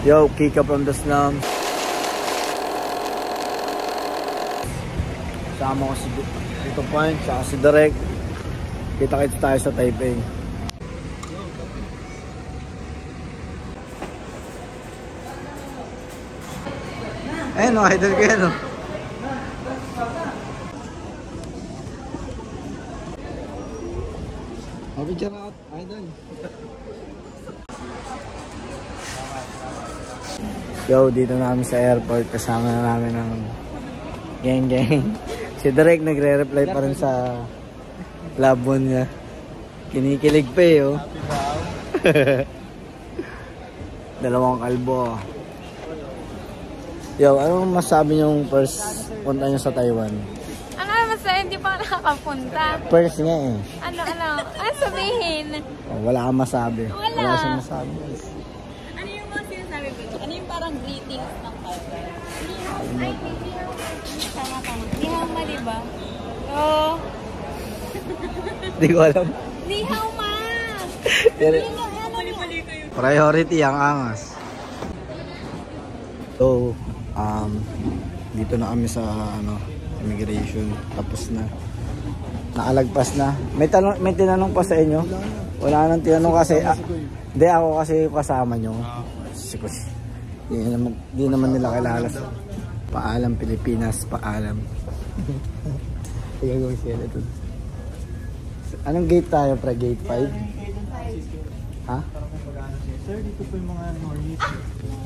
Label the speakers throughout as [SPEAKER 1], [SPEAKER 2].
[SPEAKER 1] Yo, Kika from the slums. Sama ko si Tito Point, saka si Derek. Kita-kits tayo sa Taipei. Ayun o, idol ko yan o. Picture out, idol. Yo, dito namin sa airport. Kasama na namin ng gang. Si Derek nagre-reply pa rin sa labon niya. Kinikilig pa eh, oh. Dalawang kalbo. Yo, anong masabi niyong first punta niyo sa Taiwan?
[SPEAKER 2] Hindi pa nakakapunta.
[SPEAKER 1] First nga eh.
[SPEAKER 2] Ano sabihin?
[SPEAKER 1] Oh, wala kang masabi. Wala siyang masabi.
[SPEAKER 2] Ano yung mga sinasabi ko? Ano yung parang greetings ng Taiwan? Ay, tama. Ni hao ma, diba? Oo.
[SPEAKER 1] Hindi ko alam.
[SPEAKER 2] Ni hao ma!
[SPEAKER 1] Priority ang angas. So, dito na kami sa immigration. Tapos na. Nakalagpas na. May tinanong pa sa inyo? Wala nang tinanong kasi. Hindi ako kasi kasama nyo. Di naman nila kilala. Paalam Pilipinas, paalam. Anong gate tayo, pre? Gate 5? Ha?
[SPEAKER 3] Sir, dito po yung mga normies.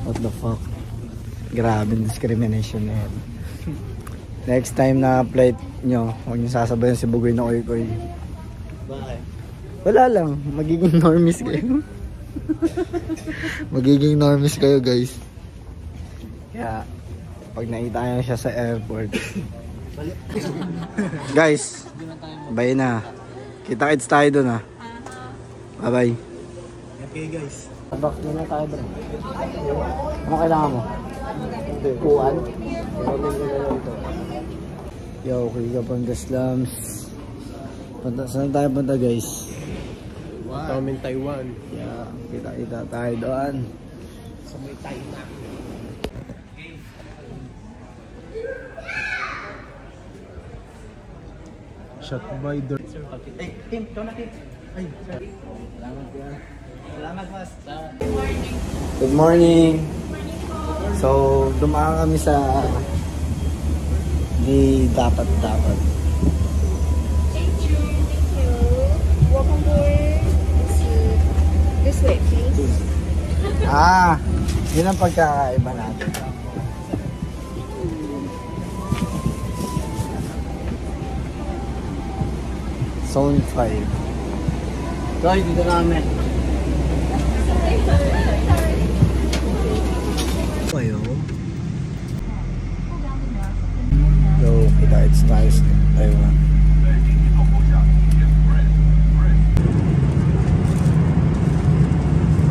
[SPEAKER 1] What the fuck? Grabe discrimination na yan. Next time na flight nyo, huwag nyo sasabayan si Bugoy na koy-koy.
[SPEAKER 3] Bakit?
[SPEAKER 1] Wala lang, magiging normies kayo. Magiging normies kayo, guys. Kaya, pag nakita nyo siya sa airport. Guys, bye na. Kita-kits tayo dun, ha. Bye-bye.
[SPEAKER 3] Okay, guys.
[SPEAKER 1] Back na tayo, bro. Ano kailangan mo? Kuwan? Yo, Kika from the slums. Saan tayo punta, guys?
[SPEAKER 3] Wow. Taiwan.
[SPEAKER 1] Yeah, kita tayo doon.
[SPEAKER 3] Sa may Taiwan. Shot by the... Hey, Tim, ikaw na, Tim. Ay, sorry. Salamat ka. Salamat, mas.
[SPEAKER 1] Good morning. So, dumaan kami sa di dapat.
[SPEAKER 2] Thank you. Welcome board. This way, please.
[SPEAKER 1] Yun ang pagkakaiba natin. Zone 5. So, dito namin. Ayo. Yo, kita-kits tayo sa Taiwan.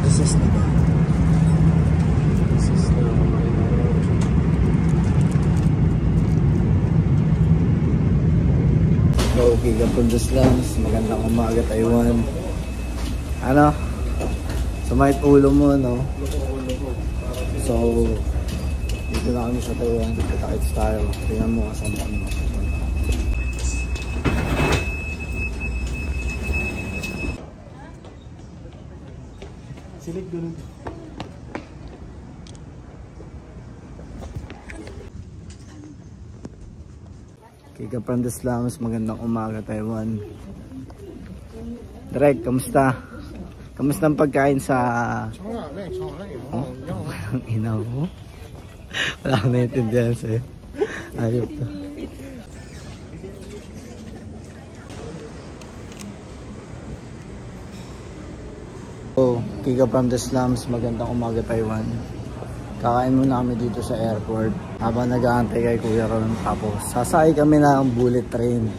[SPEAKER 1] This is na ba?
[SPEAKER 3] This is the...
[SPEAKER 1] Yo, Kika from the slums. Magandang umaga, Taiwan. Ano? Sumayit ulo mo, no? So, dito na kami sa Taiwan. Kita-kits tayo. Tingnan mo kasama mo.
[SPEAKER 3] Silig ganun.
[SPEAKER 1] Kika from the slums. Magandang umaga, Taiwan. Derek, kamusta? Kamusta ang pagkain sa... Oh? Ang ina mo? Wala akong naiintindihan sa'yo. Ayop to. Oh, Kika from the slums. Magandang umaga, Taiwan. Kakain muna kami dito sa airport habang nag-aantay kay Kuya Ron. Tapos sasakay kami ng bullet train.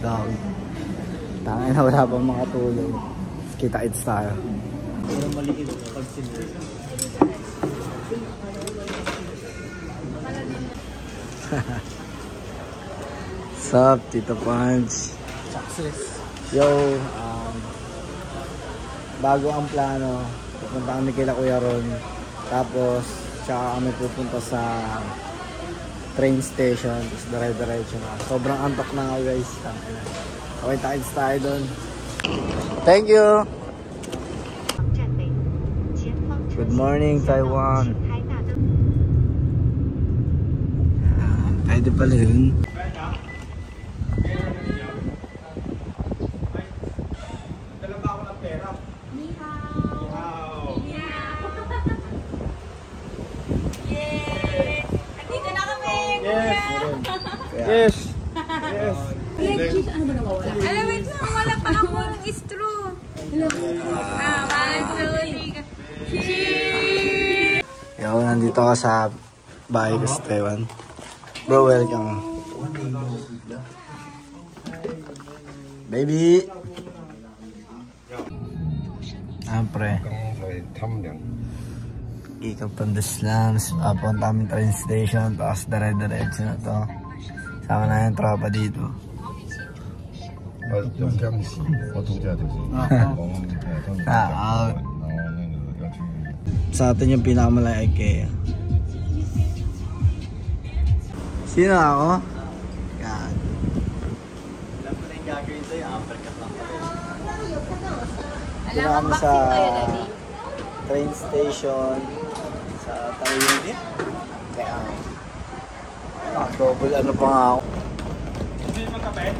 [SPEAKER 1] Tangin na wala pang mga tulog. Kita-kits tayo.
[SPEAKER 3] Pero maliit pag sinir.
[SPEAKER 1] Sup, Tito Punch?
[SPEAKER 3] Success.
[SPEAKER 1] Yo, bago ang plano, pupunta kami kila Kuya Ron. Tapos, Tsaka kami pupunta sa train station. Tapos dire-diretso na. Sobrang antok na nga guys. Okay, tayo tayo doon. Thank you! Good morning, Taiwan. Pwede pala yun.
[SPEAKER 3] Dalaga ako ng pera.
[SPEAKER 2] Ni hao. Yay! Andito na kami, kuya!
[SPEAKER 3] Yes! Yes!
[SPEAKER 2] Cheese, ano ba nawawala? Alam, wait lang, wala pa akong straw. Cheese!
[SPEAKER 1] Yo, nandito ka sa bahay ko sa Taiwan. Bro, welcome. Baby! Pre. Ikaw from the slums. Papunta kami train station. Tapos dire-diretso na to. Sama na yung tropa dito. Sa atin yung pinakamalaki kaya. Sino ako? Yan. Alam ko na yung gagawin sa'yo. Uppercut lang pala. Dito kami sa train station sa Taiyuan. Kaya double ano pa nga ako.
[SPEAKER 3] Hindi mo kape?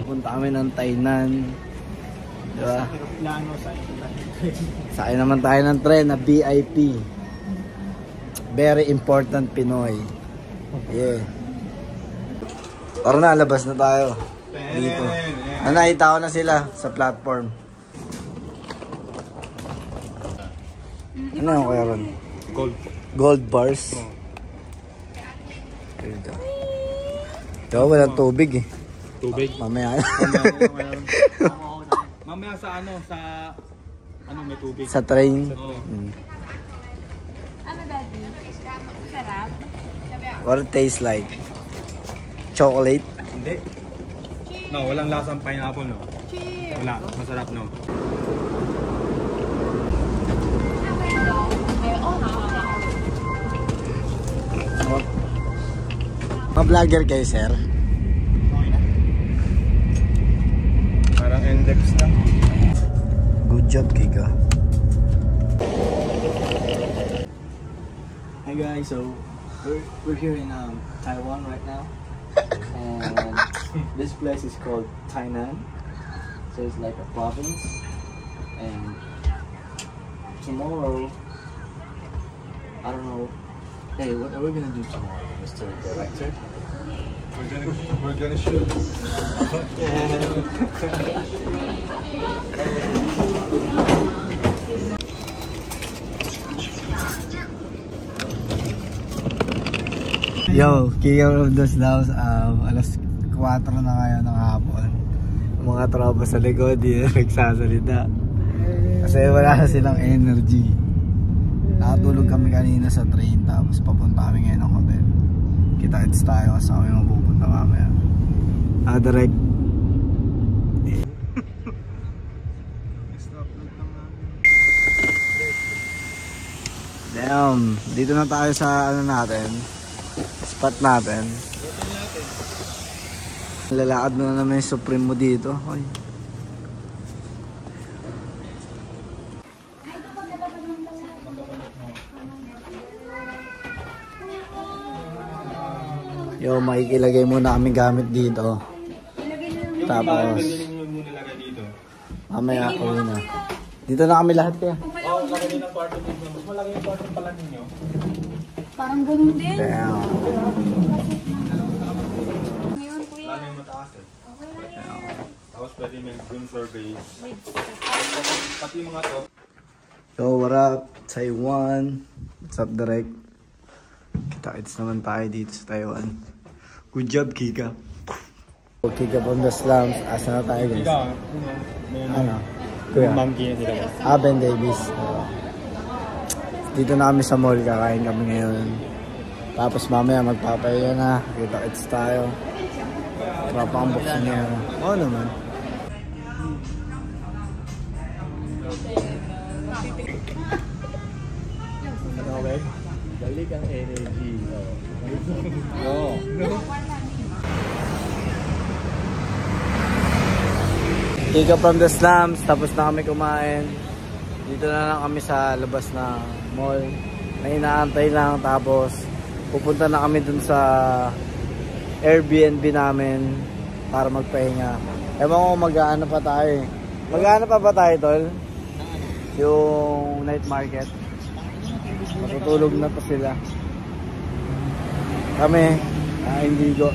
[SPEAKER 1] Punta kami ng Tainan. Diba?
[SPEAKER 3] Plano sa
[SPEAKER 1] Sakay naman tayo ng tren na VIP. Very important Pinoy. Yeah. Tara na, labas na tayo. Dito. Nakita ko na sila sa platform. Ano yung kaya ron?
[SPEAKER 3] Gold.
[SPEAKER 1] Gold bars. Dito. Diba walang tubig eh.
[SPEAKER 3] Tubig.
[SPEAKER 1] Mamaya.
[SPEAKER 3] Mamaya sa ano, may tubig.
[SPEAKER 1] Sa train.
[SPEAKER 2] Ano, daddy? Sarap?
[SPEAKER 1] What it tastes like? Chocolate?
[SPEAKER 3] Hindi. No, walang lasang pineapple, no?
[SPEAKER 2] Cheers!
[SPEAKER 3] Wala, masarap, no?
[SPEAKER 1] Ma-vlogger kayo, sir?
[SPEAKER 3] Parang index na.
[SPEAKER 1] Good job, Kika.
[SPEAKER 4] Hi guys, so we're here in Taiwan right now, and this place is called Tainan. So it's like a province, and tomorrow, I don't know. Hey, what are we gonna do tomorrow, Mr. Director?
[SPEAKER 3] We're gonna shoot.
[SPEAKER 1] Yo, King of the Slums, alas 4 na ngayon ng hapon. Mga tropa sa likod, di na nagsasalita. Kasi wala na silang energy. Nakatulog kami kanina sa train, tapos papunta kami ngayon ng hotel. Kita-kits tayo kasi kami mapupunta mamaya. Direct. Damn, dito na tayo sa ano natin. Spot natin. Lalakad na naman yung Supreme mo dito. Ay. Yo, makikilagay muna kami gamit dito. Tapos mamaya uwi na. Dito na kami lahat kaya.
[SPEAKER 3] Oo, laki din ang kwarto dito. Mas malaki yung kwarto pala ninyo.
[SPEAKER 2] Parang ganun din.
[SPEAKER 1] Damn.
[SPEAKER 2] Ngayon, kuya.
[SPEAKER 3] Lalo yung mataas eh. Tapos pwede may room service. Pati yung mga to.
[SPEAKER 1] So, what up? Taiwan. What's up, Direct? Kita-kits naman tayo dito sa Taiwan. Good job, Kika. Kika from the slums. Asa na tayo, guys? Ano? Kuya?
[SPEAKER 3] Monkey na sila.
[SPEAKER 1] Ben Davis. Dito na kami sa mall. Kakain kami ngayon. Tapos mamaya magpapahinga na. Kita-kits tayo. Tropa ang buksan niya. Oo naman.
[SPEAKER 3] Okay? Balik ang energy. No.
[SPEAKER 1] Kika from the slums, tapos na kami kumain. Dito na lang kami sa labas na mall. May inaantay lang, tapos pupunta na kami dun sa Airbnb namin para magpahinga. Ewan ko mag-aano pa tayo eh. Mag-aano pa ba tayo, tol? Yung night market. Matutulog na pa sila. Kami, Indigo.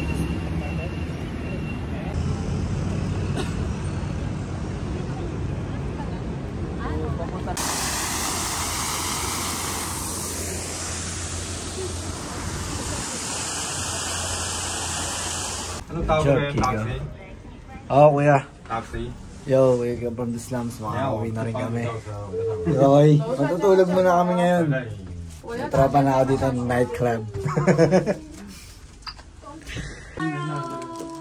[SPEAKER 3] Anong tawag na yung taxi?
[SPEAKER 1] Oo, kuya.
[SPEAKER 3] Taxi?
[SPEAKER 1] Yo, we come from the slums. Makakauwi na rin kami. Yoy, matutulog muna kami ngayon. Tropa na ako dito ng nightclub.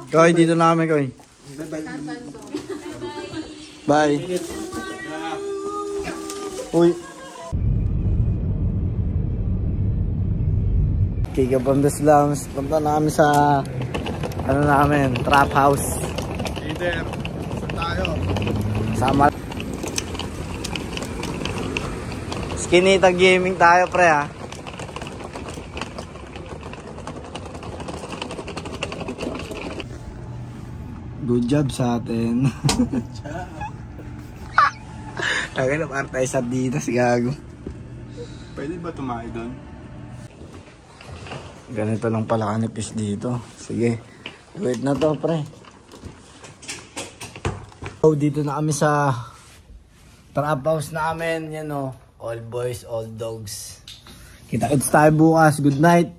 [SPEAKER 1] Koy, dito na kami, Koy. Bye. Uy. Kika from the slums. Punta na kami sa ano namin, trap house.
[SPEAKER 3] Either. Tayo.
[SPEAKER 1] Sama. Skinita gaming tayo, pre, ha. Good job sa atin. Good job. Kaya na para tayo sa dinas, gago.
[SPEAKER 3] Pwede ba tumayo doon?
[SPEAKER 1] Ganito lang pala kanipis dito. Sige. Wait na to, pre. So, dito na kami sa trap house namin. Yan o. All boys, all dogs. Kita-kits tayo bukas. Good night.